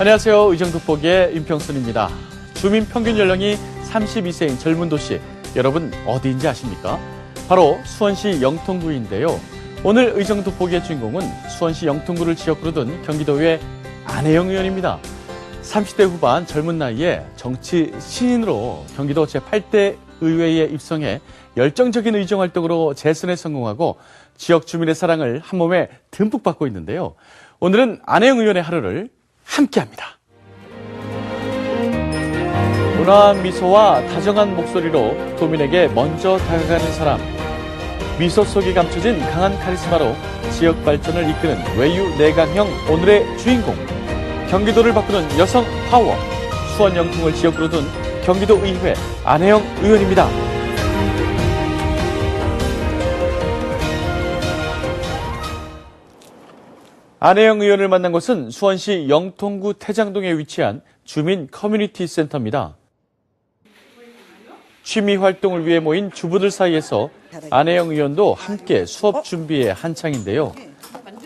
안녕하세요. 의정특보기의 임평순입니다. 주민 평균 연령이 32세인 젊은 도시, 여러분 어디인지 아십니까? 바로 수원시 영통구인데요. 오늘 의정특보기의 주인공은 수원시 영통구를 지역구로 둔 경기도의 안혜영 의원입니다. 30대 후반 젊은 나이에 정치 신인으로 경기도 제8대 의회에 입성해 열정적인 의정활동으로 재선에 성공하고 지역 주민의 사랑을 한몸에 듬뿍 받고 있는데요. 오늘은 안혜영 의원의 하루를 함께합니다. 온화한 미소와 다정한 목소리로 도민에게 먼저 다가가는 사람. 미소 속에 감춰진 강한 카리스마로 지역 발전을 이끄는 외유 내강형 오늘의 주인공. 경기도를 바꾸는 여성 파워. 수원 영통을 지역으로 둔 경기도의회 안혜영 의원입니다. 안혜영 의원을 만난 곳은 수원시 영통구 태장동에 위치한 주민 커뮤니티 센터입니다. 취미 활동을 위해 모인 주부들 사이에서 안혜영 의원도 함께 수업 준비에 한창인데요.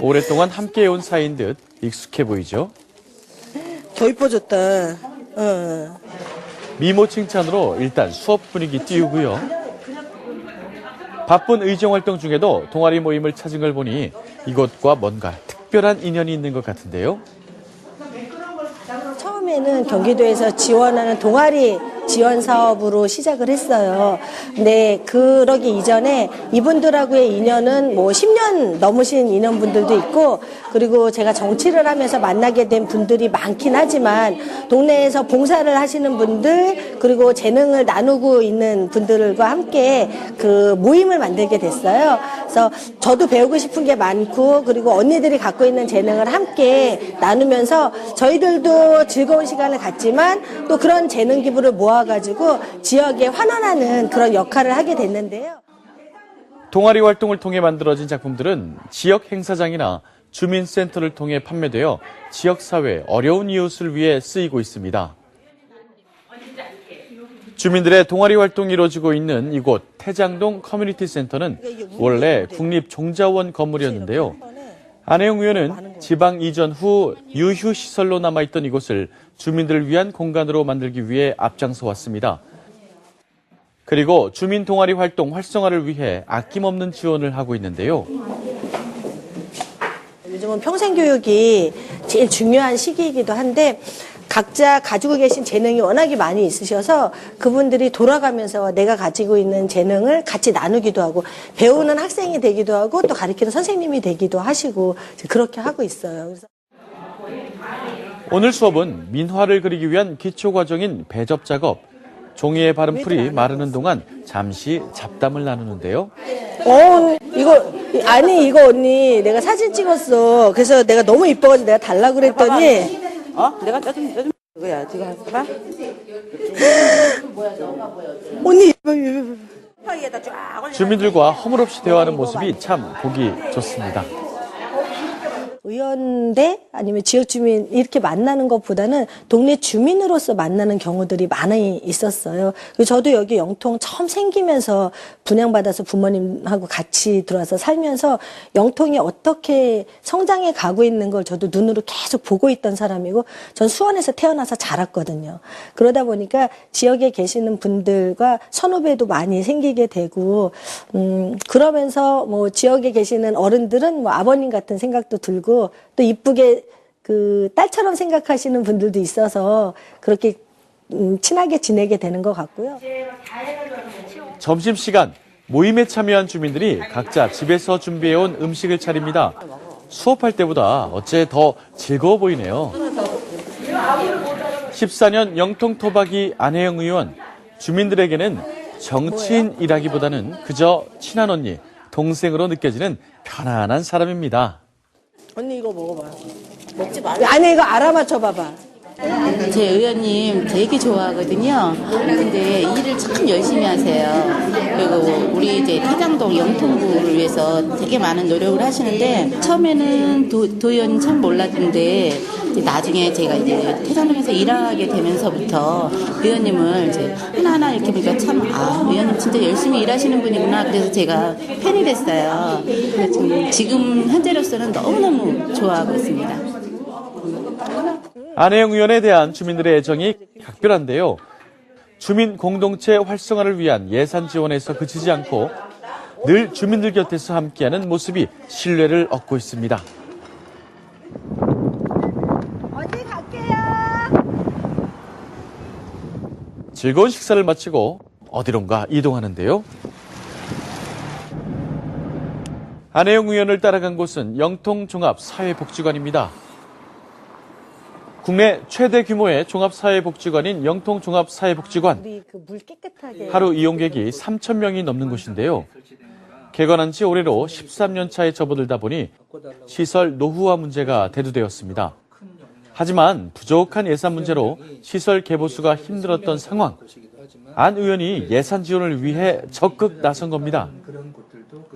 오랫동안 함께해온 사이인 듯 익숙해 보이죠? 더 이뻐졌다. 미모 칭찬으로 일단 수업 분위기 띄우고요. 바쁜 의정활동 중에도 동아리 모임을 찾은 걸 보니 이곳과 뭔가 특별한 인연이 있는 것 같은데요. 처음에는 경기도에서 지원하는 동아리 지원 사업으로 시작을 했어요. 근데 그러기 이전에 이분들하고의 인연은 뭐 10년 넘으신 인연분들도 있고, 그리고 제가 정치를 하면서 만나게 된 분들이 많긴 하지만 동네에서 봉사를 하시는 분들, 그리고 재능을 나누고 있는 분들과 함께 그 모임을 만들게 됐어요. 그래서 저도 배우고 싶은 게 많고, 그리고 언니들이 갖고 있는 재능을 함께 나누면서 저희들도 즐거운 시간을 갖지만 또 그런 재능 기부를 모아가지고 지역에 환원하는 그런 역할을 하게 됐는데요. 동아리 활동을 통해 만들어진 작품들은 지역 행사장이나 주민센터를 통해 판매되어 지역사회 어려운 이웃을 위해 쓰이고 있습니다. 주민들의 동아리 활동이 이루어지고 있는 이곳 태장동 커뮤니티 센터는 원래 국립종자원 건물이었는데요. 안혜영 의원은 지방 이전 후 유휴시설로 남아있던 이곳을 주민들을 위한 공간으로 만들기 위해 앞장서 왔습니다. 그리고 주민 동아리 활동 활성화를 위해 아낌없는 지원을 하고 있는데요. 요즘은 평생교육이 제일 중요한 시기이기도 한데 각자 가지고 계신 재능이 워낙에 많이 있으셔서 그분들이 돌아가면서 내가 가지고 있는 재능을 같이 나누기도 하고 배우는 학생이 되기도 하고 또 가르치는 선생님이 되기도 하시고 그렇게 하고 있어요. 그래서 오늘 수업은 민화를 그리기 위한 기초과정인 배접 작업. 종이에 바른 풀이 마르는 동안 잠시 잡담을 나누는데요. 이거 언니 내가 사진 찍었어. 그래서 내가 너무 이뻐가지고 내가 달라고 그랬더니 내가 짜증 이거야. 지금 해봐. 언니 주민들과 허물없이 대화하는 모습이 참 보기 좋습니다. 의원대 아니면 지역 주민 이렇게 만나는 것보다는 동네 주민으로서 만나는 경우들이 많이 있었어요. 그리고 저도 여기 영통 처음 생기면서 분양받아서 부모님하고 같이 들어와서 살면서 영통이 어떻게 성장해 가고 있는 걸 저도 눈으로 계속 보고 있던 사람이고, 전 수원에서 태어나서 자랐거든요. 그러다 보니까 지역에 계시는 분들과 선후배도 많이 생기게 되고, 그러면서 뭐 지역에 계시는 어른들은 뭐 아버님 같은 생각도 들고 또 이쁘게 그 딸처럼 생각하시는 분들도 있어서 그렇게 친하게 지내게 되는 것 같고요. 점심시간 모임에 참여한 주민들이 각자 집에서 준비해온 음식을 차립니다. 수업할 때보다 어째 더 즐거워 보이네요. 14년 영통 토박이 안혜영 의원. 주민들에게는 정치인이라기보다는 그저 친한 언니, 동생으로 느껴지는 편안한 사람입니다. 언니 이거 먹어봐. 먹지 말고. 아니 이거 알아맞혀 봐봐. 제 의원님 되게 좋아하거든요. 근데 일을 참 열심히 하세요. 그리고 우리 이제 태장동 영통구를 위해서 되게 많은 노력을 하시는데, 처음에는 도의원 참 몰랐는데 이제 나중에 제가 이제 태장동에서 일하게 되면서부터 의원님을 이제 하나하나 이렇게 보니까 참 의원님 진짜 열심히 일하시는 분이구나. 그래서 제가 팬이 됐어요. 지금 현재로서는 너무너무 좋아하고 있습니다. 안혜영 의원에 대한 주민들의 애정이 각별한데요. 주민 공동체 활성화를 위한 예산 지원에서 그치지 않고 늘 주민들 곁에서 함께하는 모습이 신뢰를 얻고 있습니다. 어디 갈게요? 즐거운 식사를 마치고 어디론가 이동하는데요. 안혜영 의원을 따라간 곳은 영통종합사회복지관입니다. 국내 최대 규모의 종합사회복지관인 영통종합사회복지관. 우리 그 물 깨끗하게. 하루 이용객이 3,000명이 넘는 곳인데요. 개관한 지 올해로 13년 차에 접어들다 보니 시설 노후화 문제가 대두되었습니다. 하지만 부족한 예산 문제로 시설 개보수가 힘들었던 상황. 안 의원이 예산 지원을 위해 적극 나선 겁니다.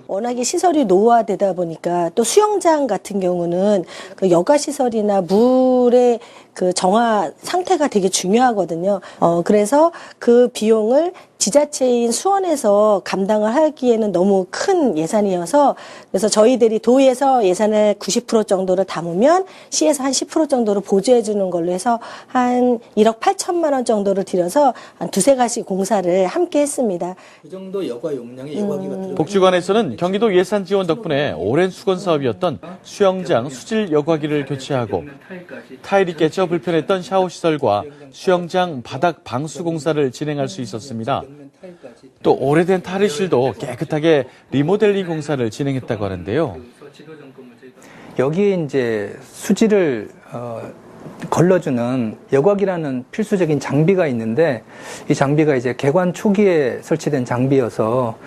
워낙에 시설이 노후화되다 보니까 또 수영장 같은 경우는 그 여가 시설이나 물의 그 정화 상태가 되게 중요하거든요. 그래서 그 비용을 지자체인 수원에서 감당을 하기에는 너무 큰 예산이어서 그래서 저희들이 도에서 예산을 90% 정도를 담으면 시에서 한 10% 정도를 보조해 주는 걸로 해서 한 1억 8천만 원 정도를 들여서 한 두세 가지 공사를 함께 했습니다. 그 정도 여가 용량의 여가기가 들어가. 복지관에서는 경기도 예산 지원 덕분에 오랜 수건 사업이었던 수영장 수질 여과기를 교체하고 타일이 깨져 불편했던 샤워시설과 수영장 바닥 방수 공사를 진행할 수 있었습니다. 또 오래된 탈의실도 깨끗하게 리모델링 공사를 진행했다고 하는데요. 여기에 이제 수질을 걸러주는 여과기라는 필수적인 장비가 있는데 이 장비가 이제 개관 초기에 설치된 장비여서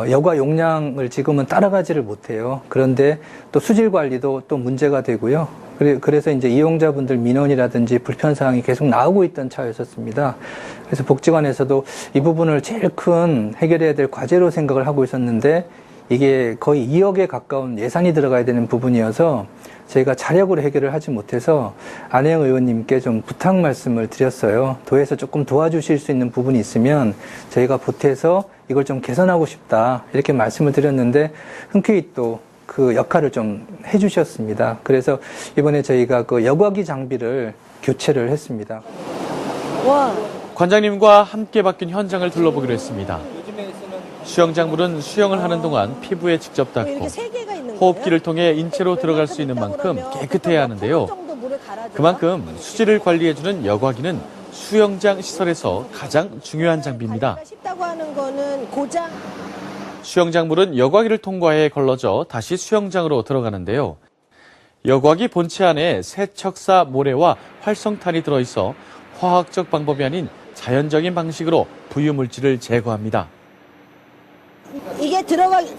여과 용량을 지금은 따라가지를 못해요. 그런데 또 수질 관리도 또 문제가 되고요. 그래서 이제 이용자분들 민원이라든지 불편사항이 계속 나오고 있던 차였었습니다. 그래서 복지관에서도 이 부분을 제일 큰 해결해야 될 과제로 생각을 하고 있었는데 이게 거의 2억에 가까운 예산이 들어가야 되는 부분이어서 저희가 자력으로 해결을 하지 못해서 안혜영 의원님께 좀 부탁 말씀을 드렸어요. 도에서 조금 도와주실 수 있는 부분이 있으면 저희가 보태서 이걸 좀 개선하고 싶다 이렇게 말씀을 드렸는데 흔쾌히 또 그 역할을 좀 해주셨습니다. 그래서 이번에 저희가 그 여과기 장비를 교체를 했습니다. 와. 관장님과 함께 바뀐 현장을 둘러보기로 했습니다. 수영장물은 수영을 하는 동안 피부에 직접 닿고 이렇게 세 개가 있는 거예요? 호흡기를 통해 인체로 들어갈 수 있는 만큼 깨끗해야 하는데요. 그만큼 수질을 관리해주는 여과기는 수영장 시설에서 가장 중요한 장비입니다. 쉽다고 하는 거는 고장. 수영장물은 여과기를 통과해 걸러져 다시 수영장으로 들어가는데요. 여과기 본체 안에 세척사 모래와 활성탄이 들어있어 화학적 방법이 아닌 자연적인 방식으로 부유물질을 제거합니다. 이게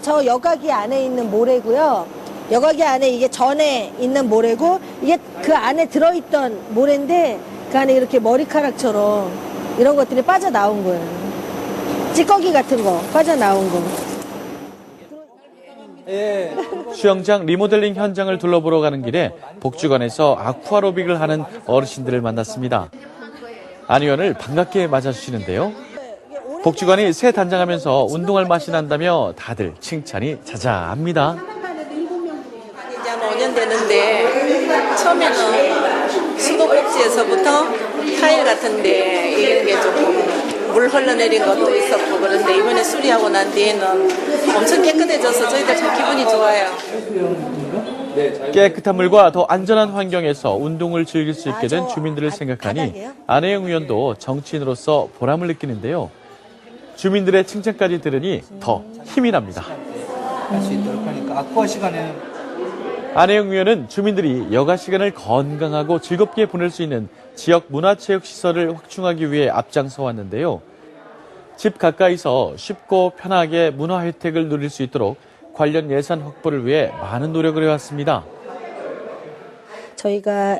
저 여과기 안에 있는 모래고요. 여과기 안에 이게 전에 있는 모래고 이게 그 안에 들어있던 모래인데 그 안에 이렇게 머리카락처럼 이런 것들이 빠져나온 거예요. 찌꺼기 같은 거 빠져나온 거. 수영장 리모델링 현장을 둘러보러 가는 길에 복지관에서 아쿠아로빅을 하는 어르신들을 만났습니다. 안 의원을 반갑게 맞아주시는데요. 복지관이 새 단장하면서 운동할 맛이 난다며 다들 칭찬이 자자합니다. 이제 한 5년 되는데 처음에는 수도꼭지에서부터 타일 같은데 이런 게 조금 물 흘러내린 것도 있었고 그런데 이번에 수리하고 난 뒤에는 엄청 깨끗해져서 저희들 참 기분이 좋아요. 깨끗한 물과 더 안전한 환경에서 운동을 즐길 수 있게 된 주민들을 생각하니 안혜영 의원도 정치인으로서 보람을 느끼는데요. 주민들의 칭찬까지 들으니 더 힘이 납니다. 할 수 있도록 하니까 아쿠아 시간에 안혜영 의원은 주민들이 여가 시간을 건강하고 즐겁게 보낼 수 있는 지역 문화체육시설을 확충하기 위해 앞장서 왔는데요. 집 가까이서 쉽고 편하게 문화 혜택을 누릴 수 있도록 관련 예산 확보를 위해 많은 노력을 해왔습니다. 저희가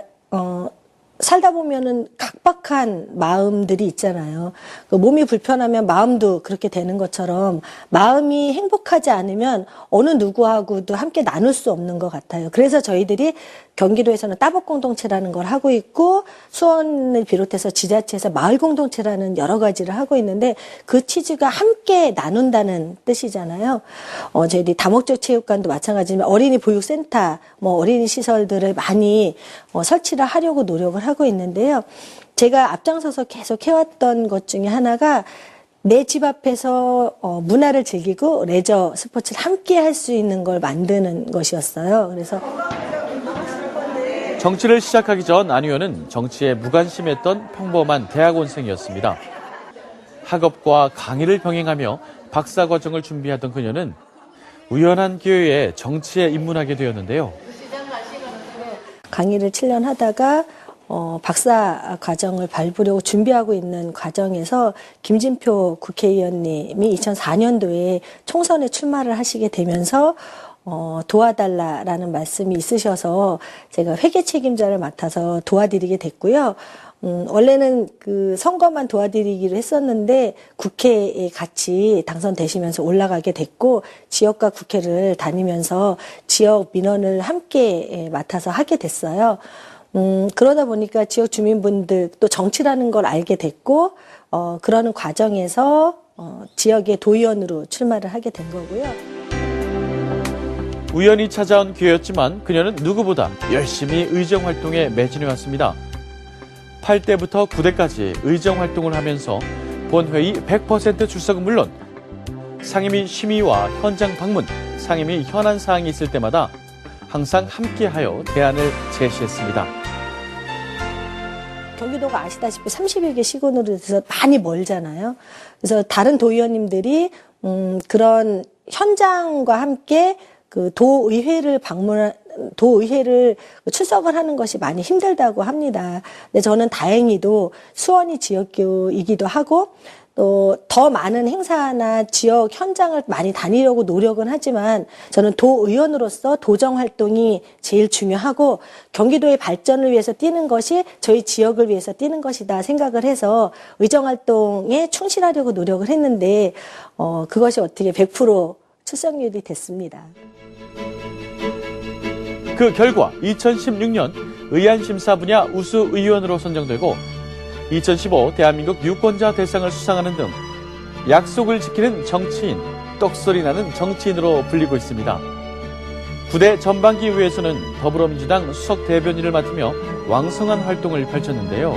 살다 보면은 각박한 마음들이 있잖아요. 몸이 불편하면 마음도 그렇게 되는 것처럼 마음이 행복하지 않으면 어느 누구하고도 함께 나눌 수 없는 것 같아요. 그래서 저희들이 경기도에서는 따복 공동체라는 걸 하고 있고 수원을 비롯해서 지자체에서 마을 공동체라는 여러 가지를 하고 있는데 그 취지가 함께 나눈다는 뜻이잖아요. 저희들이 다목적 체육관도 마찬가지지만 어린이 보육센터, 어린이 시설들을 많이 설치를 하려고 노력을 하고 있는데요. 제가 앞장서서 계속 해왔던 것 중에 하나가 내 집 앞에서 문화를 즐기고 레저 스포츠를 함께 할 수 있는 걸 만드는 것이었어요. 그래서 정치를 시작하기 전 안 의원은 정치에 무관심했던 평범한 대학원생이었습니다. 학업과 강의를 병행하며 박사과정을 준비하던 그녀는 우연한 기회에 정치에 입문하게 되었는데요. 강의를 7년 하다가 박사 과정을 밟으려고 준비하고 있는 과정에서 김진표 국회의원님이 2004년도에 총선에 출마를 하시게 되면서 도와달라라는 말씀이 있으셔서 제가 회계 책임자를 맡아서 도와드리게 됐고요. 원래는 그 선거만 도와드리기로 했었는데 국회에 같이 당선되시면서 올라가게 됐고 지역과 국회를 다니면서 지역 민원을 함께 맡아서 하게 됐어요. 그러다 보니까 지역 주민분들 또 정치라는 걸 알게 됐고 그러는 과정에서 지역의 도의원으로 출마를 하게 된 거고요. 우연히 찾아온 기회였지만 그녀는 누구보다 열심히 의정활동에 매진해왔습니다. 8대부터 9대까지 의정활동을 하면서 본회의 100% 출석은 물론 상임위 심의와 현장 방문, 상임위 현안 사항이 있을 때마다 항상 함께하여 대안을 제시했습니다. 경기도가 아시다시피 31개 시군으로 해서 많이 멀잖아요. 그래서 다른 도의원님들이 그런 현장과 함께 그 도의회를 출석을 하는 것이 많이 힘들다고 합니다. 근데 저는 다행히도 수원이 지역구이기도 하고 또 더 많은 행사나 지역 현장을 많이 다니려고 노력은 하지만 저는 도의원으로서 도정 활동이 제일 중요하고 경기도의 발전을 위해서 뛰는 것이 저희 지역을 위해서 뛰는 것이다 생각을 해서 의정 활동에 충실하려고 노력을 했는데 그것이 어떻게 100% 출석률이 됐습니다. 그 결과 2016년 의안심사 분야 우수 의원으로 선정되고 2015 대한민국 유권자 대상을 수상하는 등 약속을 지키는 정치인, 떡소리 나는 정치인으로 불리고 있습니다. 9대 전반기의회에서는 더불어민주당 수석 대변인을 맡으며 왕성한 활동을 펼쳤는데요.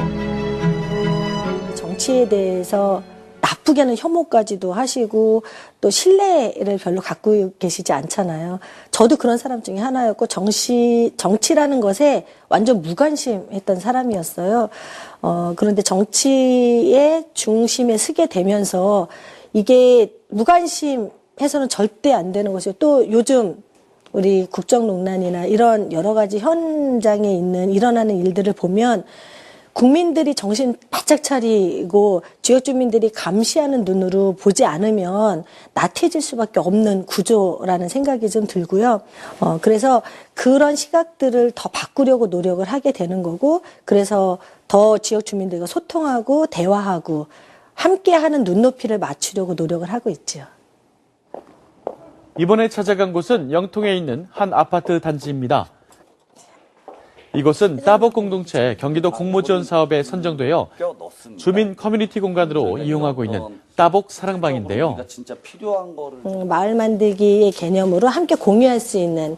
정치에 대해서 나쁘게는 혐오까지도 하시고 또 신뢰를 별로 갖고 계시지 않잖아요. 저도 그런 사람 중에 하나였고 정치라는 것에 완전 무관심했던 사람이었어요. 그런데 정치의 중심에 서게 되면서 이게 무관심해서는 절대 안 되는 것이고 또 요즘 우리 국정농단이나 이런 여러 가지 현장에 일어나는 일들을 보면 국민들이 정신 바짝 차리고 지역 주민들이 감시하는 눈으로 보지 않으면 나태해질 수밖에 없는 구조라는 생각이 좀 들고요. 그래서 그런 시각들을 더 바꾸려고 노력을 하게 되는 거고 그래서 더 지역 주민들과 소통하고 대화하고 함께하는 눈높이를 맞추려고 노력을 하고 있죠. 이번에 찾아간 곳은 영통에 있는 한 아파트 단지입니다. 이곳은 따복 공동체 경기도 공모지원 사업에 선정되어 주민 커뮤니티 공간으로 이용하고 있는 따복 사랑방인데요. 마을 만들기의 개념으로 함께 공유할 수 있는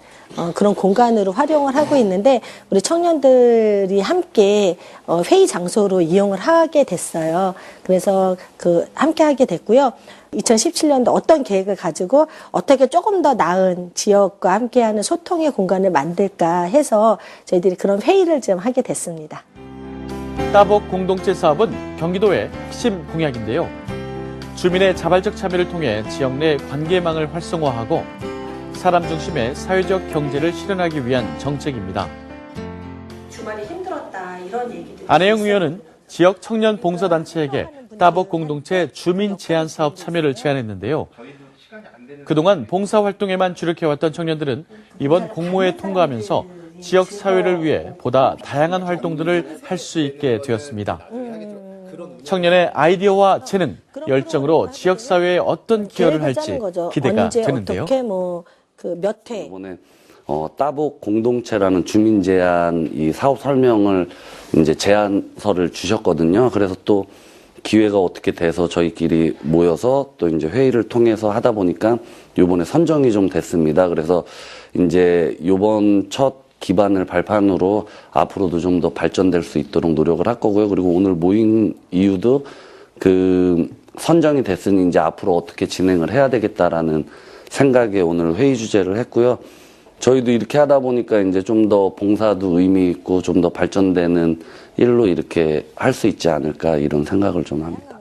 그런 공간으로 활용을 하고 있는데 우리 청년들이 함께 회의 장소로 이용을 하게 됐어요. 그래서 함께 하게 됐고요. 2017년도 어떤 계획을 가지고 어떻게 조금 더 나은 지역과 함께하는 소통의 공간을 만들까 해서 저희들이 그런 회의를 좀 하게 됐습니다. 따복 공동체 사업은 경기도의 핵심 공약인데요. 주민의 자발적 참여를 통해 지역 내 관계망을 활성화하고 사람 중심의 사회적 경제를 실현하기 위한 정책입니다. 주말이 힘들었다 이런 얘기도 안혜영 의원은 지역 청년 봉사단체에게 따복 공동체 주민 제안 사업 참여를 제안했는데요. 그동안 봉사활동에만 주력해왔던 청년들은 이번 공모에 통과하면서 지역 사회를 위해 보다 다양한 활동들을 할 수 있게 되었습니다. 청년의 아이디어와 재능, 열정으로 지역 사회에 어떤 기여를 할지 기대가 되는데요. 어떻게 몇 회. 이번에 따복 공동체라는 주민 제안 이 사업 설명을 이제 제안서를 주셨거든요. 그래서 또 기회가 어떻게 돼서 저희끼리 모여서 또 이제 회의를 통해서 하다 보니까 요번에 선정이 좀 됐습니다. 그래서 이제 요번 첫 기반을 발판으로 앞으로도 좀 더 발전될 수 있도록 노력을 할 거고요. 그리고 오늘 모인 이유도 선정이 됐으니 이제 앞으로 어떻게 진행을 해야 되겠다라는 생각에 오늘 회의 주제를 했고요. 저희도 이렇게 하다 보니까 이제 좀 더 봉사도 의미 있고 좀 더 발전되는 일로 이렇게 할 수 있지 않을까 이런 생각을 좀 합니다.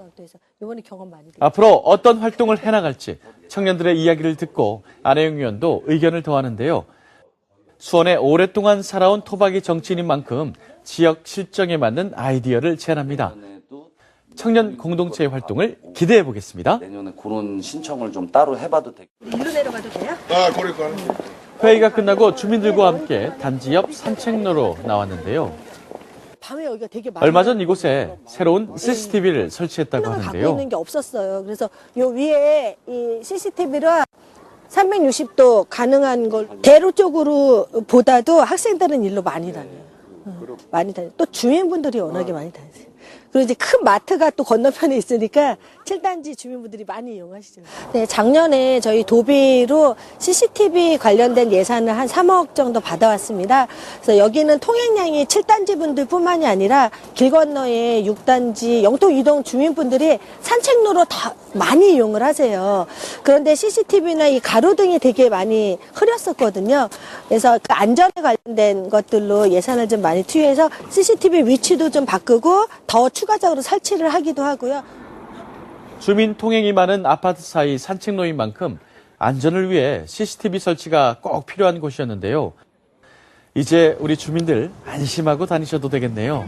이번에 경험 많이 앞으로 어떤 활동을 해나갈지 청년들의 이야기를 듣고 안혜영 의원도 의견을 더하는데요. 수원에 오랫동안 살아온 토박이 정치인인 만큼 지역 실정에 맞는 아이디어를 제안합니다. 청년 공동체의 활동을 기대해 보겠습니다. 내년에 그런 신청을 좀 따로 해봐도 되겠다. 이리로 내려가도 돼요? 회의가 끝나고 주민들과 함께 단지 옆 산책로로 나왔는데요. 밤에 여기가 되게 많아요. 얼마 전 이곳에 새로운 CCTV를 설치했다고 하나가 갖고 하는데요. 있는 게 없었어요. 그래서 요 위에 이 CCTV를 360도 가능한 걸 대로 쪽으로 보다도 학생들은 일로 많이 다녀요. 많이 다녀요. 또 주민분들이 워낙에 많이 다니세요. 그리고 이제 큰 마트가 또 건너편에 있으니까 7단지 주민분들이 많이 이용하시죠. 네, 작년에 저희 도비로 CCTV 관련된 예산을 한 3억 정도 받아왔습니다. 그래서 여기는 통행량이 7단지 분들 뿐만이 아니라 길 건너에 6단지 영통 이동 주민분들이 산책로로 다 많이 이용을 하세요. 그런데 CCTV나 이 가로등이 되게 많이 흐렸었거든요. 그래서 그 안전에 관련된 것들로 예산을 좀 많이 투여해서 CCTV 위치도 좀 바꾸고 더 추가적으로 설치를 하기도 하고요. 주민 통행이 많은 아파트 사이 산책로인 만큼 안전을 위해 CCTV 설치가 꼭 필요한 곳이었는데요. 이제 우리 주민들 안심하고 다니셔도 되겠네요.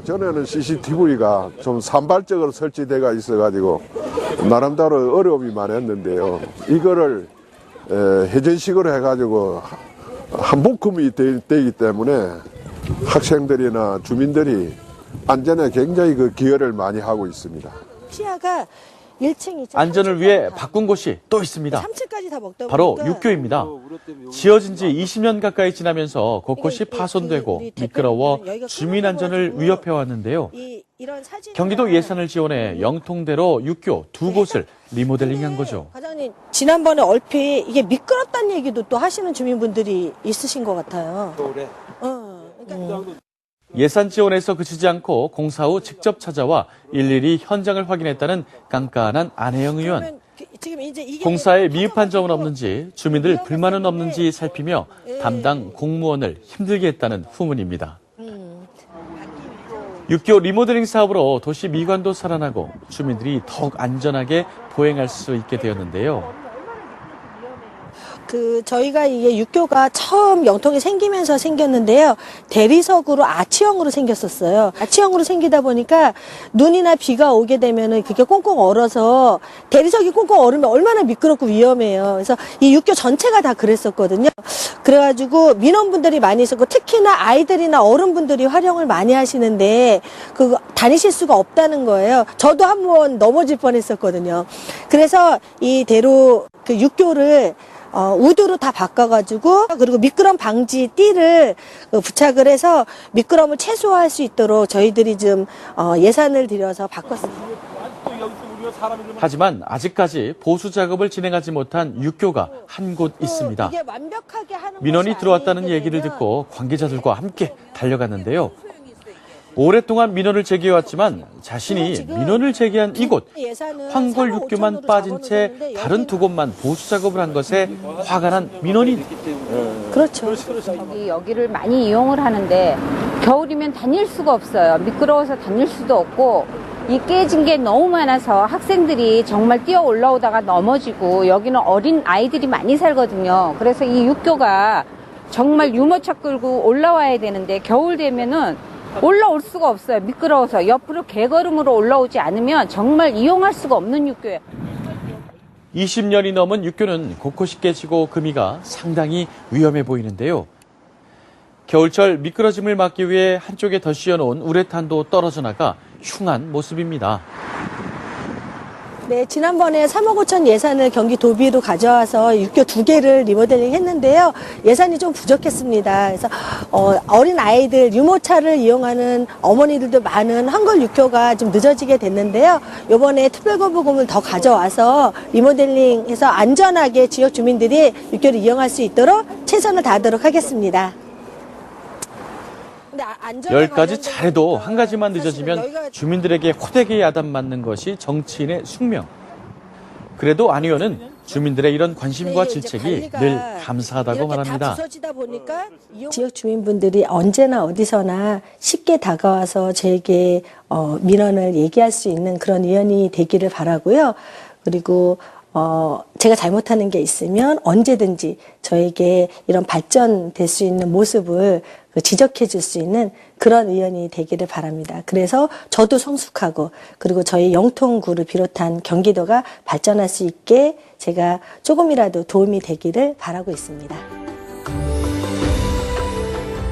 전에는 CCTV가 좀 산발적으로 설치되어 있어가지고 나름대로 어려움이 많았는데요. 이거를 회전식으로 해가지고 한복금이 되기 때문에 학생들이나 주민들이 안전에 굉장히 기여를 많이 하고 있습니다. 시야가 1층, 2층, 안전을 위해 바꾼 곳이 또 있습니다. 3층까지 다 먹다 보니까 바로 육교입니다. 지어진 지 20년 가까이 지나면서 곳곳이 파손되고 미끄러워 주민 안전을 위협해 왔는데요. 경기도 예산을 지원해 영통대로 육교 두 곳을 리모델링한 거죠. 과장님, 지난번에 얼핏 이게 미끄럽다는 얘기도 또 하시는 주민분들이 있으신 것 같아요. 예산 지원에서 그치지 않고 공사 후 직접 찾아와 일일이 현장을 확인했다는 깐깐한 안혜영 의원. 공사에 미흡한 점은 없는지, 주민들 불만은 없는지 살피며 담당 공무원을 힘들게 했다는 후문입니다. 육교 리모델링 사업으로 도시 미관도 살아나고 주민들이 더욱 안전하게 보행할 수 있게 되었는데요. 저희가 이게 육교가 처음 영통이 생기면서 생겼는데요. 대리석으로 아치형으로 생겼었어요. 아치형으로 생기다 보니까 눈이나 비가 오게 되면은 그게 꽁꽁 얼어서 대리석이 꽁꽁 얼으면 얼마나 미끄럽고 위험해요. 그래서 이 육교 전체가 다 그랬었거든요. 그래가지고 민원분들이 많이 있었고 특히나 아이들이나 어른분들이 활용을 많이 하시는데 다니실 수가 없다는 거예요. 저도 한번 넘어질 뻔했었거든요. 그래서 이 대로 육교를 우드로 다 바꿔가지고 그리고 미끄럼 방지 띠를 부착을 해서 미끄럼을 최소화할 수 있도록 저희들이 좀 예산을 들여서 바꿨습니다. 하지만 아직까지 보수 작업을 진행하지 못한 육교가 한 곳 있습니다. 민원이 들어왔다는 얘기를 듣고 관계자들과 함께 달려갔는데요. 오랫동안 민원을 제기해왔지만 자신이 민원을 제기한 이곳 황골 육교만 빠진 채 다른 두 곳만 보수 작업을 한 것에 화가 난 민원인. 그렇죠. 여기를 많이 이용을 하는데 겨울이면 다닐 수가 없어요. 미끄러워서 다닐 수도 없고 이 깨진 게 너무 많아서 학생들이 정말 뛰어 올라오다가 넘어지고 여기는 어린 아이들이 많이 살거든요. 그래서 이 육교가 정말 유모차 끌고 올라와야 되는데 겨울 되면은 올라올 수가 없어요. 미끄러워서 옆으로 개걸음으로 올라오지 않으면 정말 이용할 수가 없는 육교예요. 20년이 넘은 육교는 곳곳이 깨지고 금이가 상당히 위험해 보이는데요. 겨울철 미끄러짐을 막기 위해 한쪽에 더 씌워놓은 우레탄도 떨어져 나가 흉한 모습입니다. 네, 지난번에 3억 5천 예산을 경기 도비로 가져와서 육교 2개를 리모델링 했는데요. 예산이 좀 부족했습니다. 그래서 어린 아이들 유모차를 이용하는 어머니들도 많은 한걸 육교가 좀 늦어지게 됐는데요. 이번에 특별거부금을 더 가져와서 리모델링해서 안전하게 지역 주민들이 육교를 이용할 수 있도록 최선을 다하도록 하겠습니다. 10가지 잘해도 한 가지만 늦어지면 주민들에게 호되게 야단맞는 것이 정치인의 숙명. 그래도 안 의원은 주민들의 이런 관심과 질책이 늘 감사하다고 말합니다. 지역 주민분들이 언제나 어디서나 쉽게 다가와서 저에게 민원을 얘기할 수 있는 그런 의원이 되기를 바라고요. 그리고 제가 잘못하는 게 있으면 언제든지 저에게 이런 발전될 수 있는 모습을 지적해 줄 수 있는 그런 의원이 되기를 바랍니다. 그래서 저도 성숙하고 그리고 저희 영통구를 비롯한 경기도가 발전할 수 있게 제가 조금이라도 도움이 되기를 바라고 있습니다.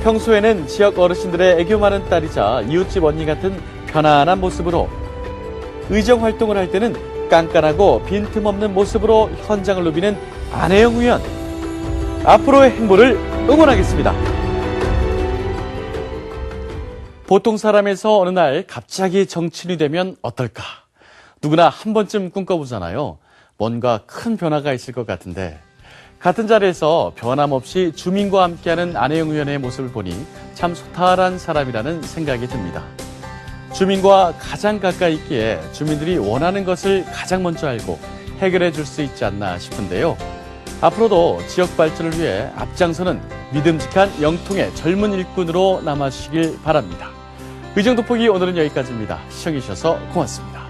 평소에는 지역 어르신들의 애교 많은 딸이자 이웃집 언니 같은 편안한 모습으로, 의정 활동을 할 때는 깐깐하고 빈틈없는 모습으로 현장을 누비는 안혜영 의원. 앞으로의 행보를 응원하겠습니다. 보통 사람에서 어느 날 갑자기 정치인이 되면 어떨까? 누구나 한 번쯤 꿈꿔보잖아요. 뭔가 큰 변화가 있을 것 같은데, 같은 자리에서 변함없이 주민과 함께하는 안혜영 의원의 모습을 보니 참 소탈한 사람이라는 생각이 듭니다. 주민과 가장 가까이 있기에 주민들이 원하는 것을 가장 먼저 알고 해결해 줄 수 있지 않나 싶은데요. 앞으로도 지역 발전을 위해 앞장서는 믿음직한 영통의 젊은 일꾼으로 남아주시길 바랍니다. 의정도포기 오늘은 여기까지입니다. 시청해주셔서 고맙습니다.